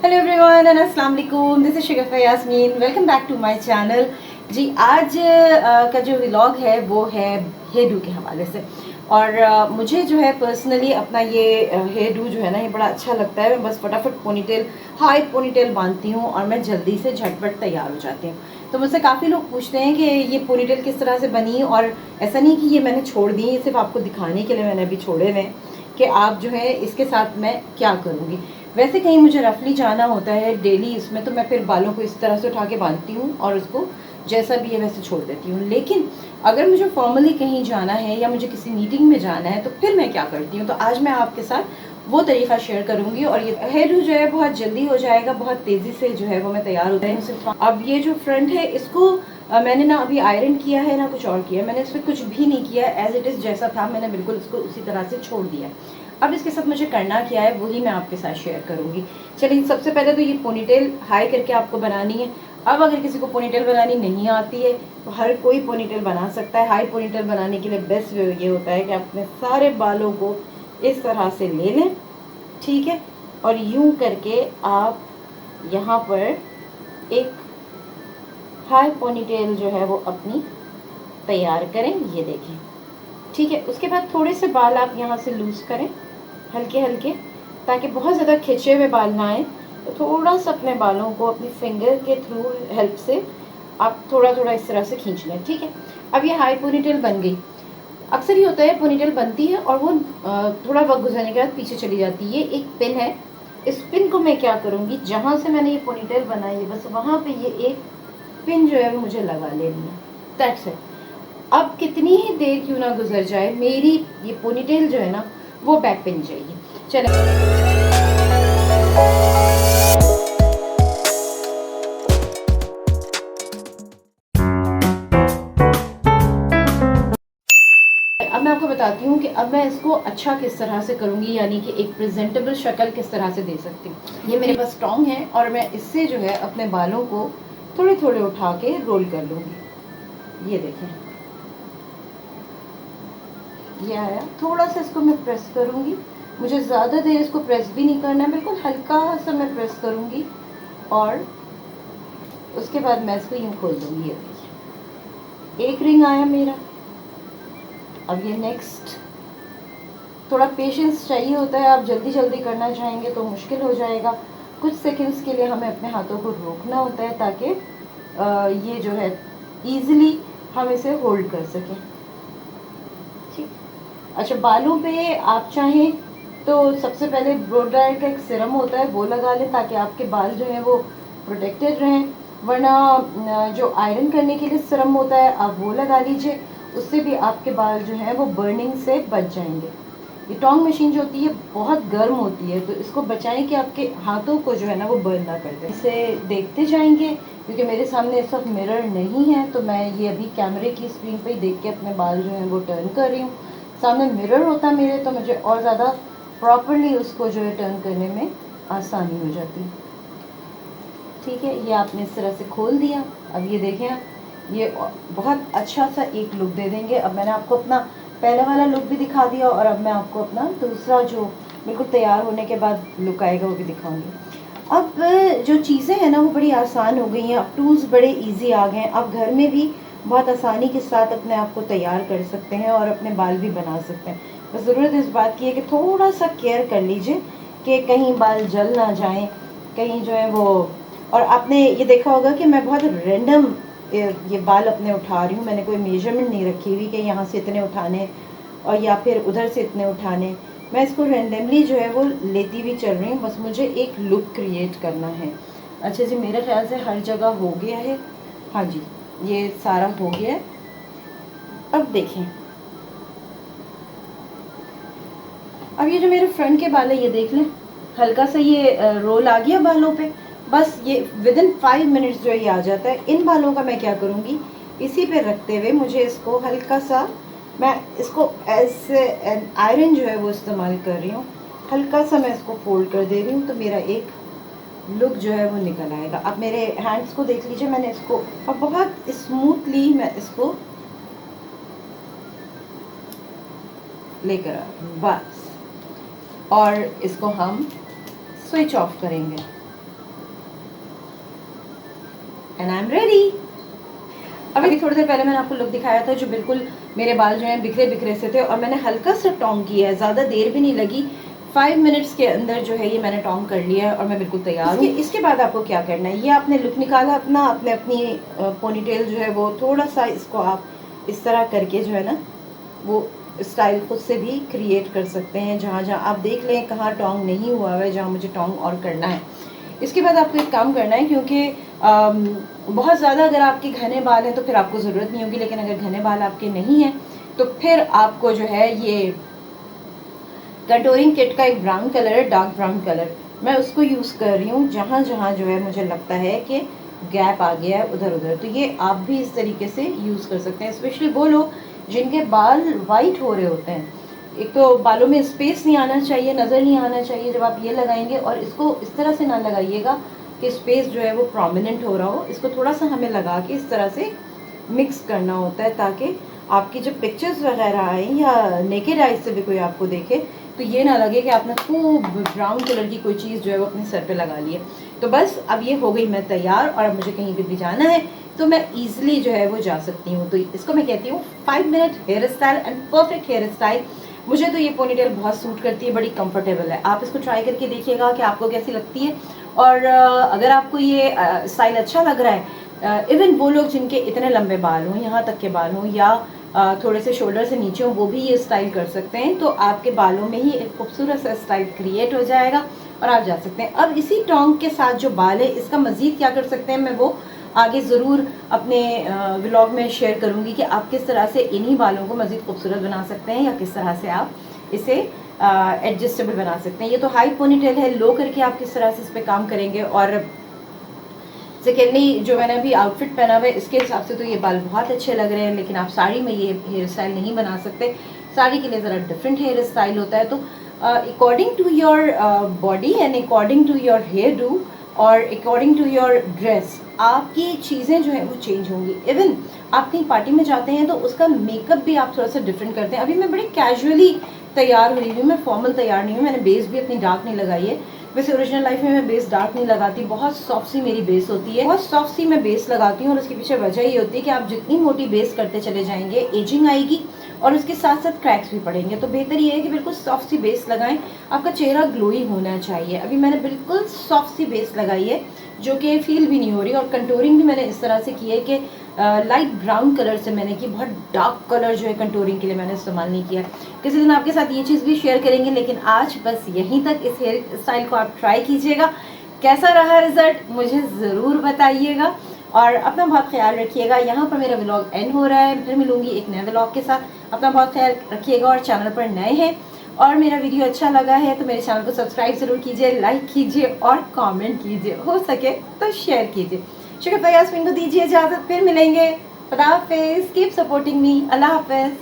Hello everyone and अस्सलाम वालेकुम, this is Shagufa Yasmin. Welcome back to my channel. जी आज का जो व्लॉग है वो है हेयर डू के हवाले से। और मुझे जो है पर्सनली अपना ये हेयर डू जो है ना, ये बड़ा अच्छा लगता है। मैं बस फटाफट पोनीटेल, हाई पोनीटेल बांधती हूँ और मैं जल्दी से झटपट तैयार हो जाती हूँ। तो मुझसे काफ़ी लोग पूछते हैं कि ये पोनीटेल किस तरह से बनी, और ऐसा नहीं कि ये मैंने छोड़ दी, ये सिर्फ आपको दिखाने के लिए मैंने अभी छोड़े हुए हैं कि आप जो है इसके साथ मैं क्या करूँगी। वैसे कहीं मुझे रफली जाना होता है डेली इसमें, तो मैं फिर बालों को इस तरह से उठा के बांधती हूँ और उसको जैसा भी है वैसे छोड़ देती हूँ। लेकिन अगर मुझे फॉर्मली कहीं जाना है या मुझे किसी मीटिंग में जाना है तो फिर मैं क्या करती हूँ, तो आज मैं आपके साथ वो तरीका शेयर करूँगी। और ये हेयर डू जो है बहुत जल्दी हो जाएगा, बहुत तेज़ी से जो है वो मैं तैयार हो जाए। अब ये जो फ्रंट है इसको मैंने ना अभी आयरन किया है ना कुछ और किया, मैंने इसमें कुछ भी नहीं किया, एज इट इज़ जैसा था मैंने बिल्कुल इसको उसी तरह से छोड़ दिया। अब इसके साथ मुझे करना क्या है वही मैं आपके साथ शेयर करूंगी। चलिए सबसे पहले तो ये पोनीटेल हाई करके आपको बनानी है। अब अगर किसी को पोनीटेल बनानी नहीं आती है तो हर कोई पोनीटेल बना सकता है। हाई पोनीटेल बनाने के लिए बेस्ट वे ये होता है कि आप अपने सारे बालों को इस तरह से ले लें, ठीक है, और यूं करके आप यहाँ पर एक हाई पोनीटेल जो है वो अपनी तैयार करें। ये देखें, ठीक है। उसके बाद थोड़े से बाल आप यहाँ से लूज करें हल्के हल्के, ताकि बहुत ज़्यादा खिंचे हुए बाल ना आए। तो थोड़ा सा अपने बालों को अपनी फिंगर के थ्रू हेल्प से आप थोड़ा थोड़ा इस तरह से खींच लें, ठीक है। अब ये हाई पोनीटेल बन गई। अक्सर ये होता है पोनीटेल बनती है और वो थोड़ा वक्त गुजरने के बाद पीछे चली जाती है। ये एक पिन है, इस पिन को मैं क्या करूँगी, जहाँ से मैंने ये पोनीटेल बनाई है बस वहाँ पे ये एक पिन जो है वो मुझे लगा लेनी है। That's it. अब कितनी ही देर क्यों ना गुजर जाए, मेरी ये पोनीटेल जो है ना वो बैक पे नहीं जाएगी। चले अब मैं आपको बताती हूँ कि अब मैं इसको अच्छा किस तरह से करूँगी, यानी कि एक प्रेजेंटेबल शक्ल किस तरह से दे सकती हूँ। ये मेरे पास स्ट्रॉन्ग है और मैं इससे जो है अपने बालों को थोड़े थोड़े उठा के रोल कर लूँगी। ये देखें, ये आया। थोड़ा सा इसको मैं प्रेस करूँगी, मुझे ज़्यादा देर इसको प्रेस भी नहीं करना है, बिल्कुल हल्का सा मैं प्रेस करूँगी और उसके बाद मैं इसको यूँ खोल दूँगी। ये देखिए, एक रिंग आया मेरा। अब ये नेक्स्ट, थोड़ा पेशेंस चाहिए होता है, आप जल्दी जल्दी करना चाहेंगे तो मुश्किल हो जाएगा। कुछ सेकंड्स के लिए हमें अपने हाथों को रोकना होता है ताकि ये जो है इजीली हम इसे होल्ड कर सकें, ठीक। अच्छा, बालों पे आप चाहें तो सबसे पहले ब्लो ड्रायर का एक सिरम होता है वो लगा लें ताकि आपके बाल जो हैं वो प्रोटेक्टेड रहें। वरना जो आयरन करने के लिए सिरम होता है आप वो लगा लीजिए, उससे भी आपके बाल जो हैं वो बर्निंग से बच जाएंगे। ये टोंग मशीन जो होती है बहुत गर्म होती है, तो इसको बचाएं कि आपके हाथों को जो है ना वो बर्न ना कर दे। इसे देखते जाएंगे क्योंकि मेरे सामने इस वक्त मिरर नहीं है, तो मैं ये अभी कैमरे की स्क्रीन पे ही देख के अपने बाल जो हैं वो टर्न कर रही हूँ। सामने मिरर होता मेरे तो मुझे और ज़्यादा प्रॉपरली उसको जो है टर्न करने में आसानी हो जाती है, ठीक है। ये आपने इस तरह से खोल दिया। अब ये देखें आप, ये बहुत अच्छा सा एक लुक दे देंगे। अब मैंने आपको अपना पहले वाला लुक भी दिखा दिया और अब मैं आपको अपना दूसरा जो बिल्कुल तैयार होने के बाद लुक आएगा वो भी दिखाऊंगी। अब जो चीज़ें हैं ना वो बड़ी आसान हो गई हैं, अब टूल्स बड़े इजी आ गए हैं। आप घर में भी बहुत आसानी के साथ अपने आप को तैयार कर सकते हैं और अपने बाल भी बना सकते हैं। बस ज़रूरत इस बात की है कि थोड़ा सा केयर कर लीजिए कि कहीं बाल जल ना जाएं, कहीं जो है वो। और आपने ये देखा होगा कि मैं बहुत रैंडम ये बाल अपने उठा रही हूँ, मैंने कोई मेजरमेंट नहीं रखी हुई कि यहाँ से इतने उठाने और या फिर उधर से इतने उठाने। मैं इसको रैंडमली जो है वो लेती हुई चल रही हूँ, बस मुझे एक लुक क्रिएट करना है। अच्छा जी, मेरे ख्याल से हर जगह हो गया है। हाँ जी, ये सारा हो गया है। अब देखें, अब ये जो मेरे फ्रंट के बाल है ये देख लें, हल्का सा ये रोल आ गया बालों पे। बस ये विद इन 5 मिनट्स जो ये आ जाता है। इन बालों का मैं क्या करूँगी, इसी पे रखते हुए मुझे इसको हल्का सा, मैं इसको ऐसे आयरन जो है वो इस्तेमाल कर रही हूँ, हल्का सा मैं इसको फोल्ड कर दे रही हूँ तो मेरा एक लुक जो है वो निकल आएगा। आप मेरे हैंड्स को देख लीजिए, मैंने इसको अब बहुत स्मूथली मैं इसको लेकर आ रही हूँ बस। और इसको हम स्विच ऑफ करेंगे। And I am ready. अभी थोड़ी देर पहले मैंने आपको लुक दिखाया था जो बिल्कुल मेरे बाल जो हैं बिखरे बिखरे से थे, और मैंने हल्का सा टॉन्ग किया है, ज़्यादा देर भी नहीं लगी, 5 मिनट्स के अंदर जो है ये मैंने टॉन्ग कर लिया है और मैं बिल्कुल तैयार हूँ। इसके बाद आपको क्या करना है, ये आपने लुक निकाला अपना, अपनी पोनीटेल जो है वो थोड़ा सा इसको आप इस तरह करके जो है ना वो स्टाइल खुद से भी क्रिएट कर सकते हैं, जहाँ जहाँ आप देख लें कहाँ टॉन्ग नहीं हुआ है, जहाँ मुझे टॉन्ग और करना है। इसके बाद आपको एक काम करना है, क्योंकि बहुत ज़्यादा अगर आपके घने बाल हैं तो फिर आपको ज़रूरत नहीं होगी, लेकिन अगर घने बाल आपके नहीं हैं तो फिर आपको जो है ये कंटूरिंग किट का एक ब्राउन कलर है, डार्क ब्राउन कलर, मैं उसको यूज़ कर रही हूँ जहाँ जहाँ जो है मुझे लगता है कि गैप आ गया है उधर उधर। तो ये आप भी इस तरीके से यूज़ कर सकते हैं, स्पेशली वो लोग जिनके बाल वाइट हो रहे होते हैं। एक तो बालों में स्पेस नहीं आना चाहिए, नज़र नहीं आना चाहिए जब आप ये लगाएंगे, और इसको इस तरह से ना लगाइएगा कि स्पेस जो है वो प्रोमिनेंट हो रहा हो। इसको थोड़ा सा हमें लगा के इस तरह से मिक्स करना होता है ताकि आपकी जो पिक्चर्स वगैरह आए या नेकेड आइज से भी कोई आपको देखे तो ये ना लगे कि आपने खूब ब्राउन कलर की कोई चीज़ जो है वो अपने सर पे लगा ली है। तो बस अब ये हो गई मैं तैयार, और अब मुझे कहीं पर भी जाना है तो मैं ईजिली जो है वो जा सकती हूँ। तो इसको मैं कहती हूँ 5 minute hair style and perfect hair style. मुझे तो ये पोनीटेल बहुत सूट करती है, बड़ी कंफर्टेबल है। आप इसको ट्राई करके देखिएगा कि आपको कैसी लगती है, और अगर आपको ये स्टाइल अच्छा लग रहा है, इवन वो लोग जिनके इतने लंबे बाल हों, यहाँ तक के बाल हों, या थोड़े से शोल्डर से नीचे हों, वो भी ये स्टाइल कर सकते हैं। तो आपके बालों में ही एक खूबसूरत सा स्टाइल क्रिएट हो जाएगा और आप जा सकते हैं। अब इसी टॉन्ग के साथ जो बाल है इसका मज़ीद क्या कर सकते हैं, मैं वो आगे ज़रूर अपने व्लॉग में शेयर करूँगी कि आप किस तरह से इन्हीं बालों को मज़ीद खूबसूरत बना सकते हैं, या किस तरह से आप इसे एडजस्टेबल बना सकते हैं। ये तो हाई पोनीटेल है, लो करके आप किस तरह से इस पर काम करेंगे। और सेकेंडली जो मैंने अभी आउटफिट पहना हुआ है इसके हिसाब से तो ये बाल बहुत अच्छे लग रहे हैं, लेकिन आप साड़ी में ये हेयर स्टाइल नहीं बना सकते। साड़ी के लिए ज़रा डिफरेंट हेयर स्टाइल होता है। तो according to your body and according to your hairdo और अकॉर्डिंग टू योर ड्रेस आपकी चीज़ें जो हैं वो चेंज होंगी। इवन आप कहीं पार्टी में जाते हैं तो उसका मेकअप भी आप थोड़ा सा डिफरेंट करते हैं। अभी मैं बड़े कैजुअली तैयार हुई हूँ, मैं फॉर्मल तैयार नहीं हूँ, मैंने बेस भी अपनी डार्क नहीं लगाई है। वैसे ओरिजिनल लाइफ में मैं बेस डार्क नहीं लगाती, बहुत सॉफ्ट सी मेरी बेस होती है, बहुत सॉफ्ट सी मैं बेस लगाती हूँ। और उसके पीछे वजह ये होती है कि आप जितनी मोटी बेस करते चले जाएंगे एजिंग आएगी और उसके साथ साथ क्रैक्स भी पड़ेंगे। तो बेहतर ये है कि बिल्कुल सॉफ्ट सी बेस लगाएं, आपका चेहरा ग्लोई होना चाहिए। अभी मैंने बिल्कुल सॉफ्ट सी बेस लगाई है जो कि फील भी नहीं हो रही, और कंटूरिंग भी मैंने इस तरह से की है कि लाइट ब्राउन कलर से मैंने की, बहुत डार्क कलर जो है कंटूरिंग के लिए मैंने इस्तेमाल नहीं किया। किसी दिन आपके साथ ये चीज़ भी शेयर करेंगे, लेकिन आज बस यहीं तक। इस हेयर स्टाइल को आप ट्राई कीजिएगा, कैसा रहा रिजल्ट मुझे ज़रूर बताइएगा, और अपना बहुत ख्याल रखिएगा। यहाँ पर मेरा व्लॉग एंड हो रहा है, फिर मिलूंगी एक नए व्लॉग के साथ। अपना बहुत ख्याल रखिएगा, और चैनल पर नए हैं और मेरा वीडियो अच्छा लगा है तो मेरे चैनल को सब्सक्राइब ज़रूर कीजिए, लाइक कीजिए और कमेंट कीजिए, हो सके तो शेयर कीजिए। शुक्रिया यास्मीन को दीजिए इजाज़त, फिर मिलेंगे। खुदा हाफिज़, कीप सपोर्टिंग मी। अल्लाह हाफिज़।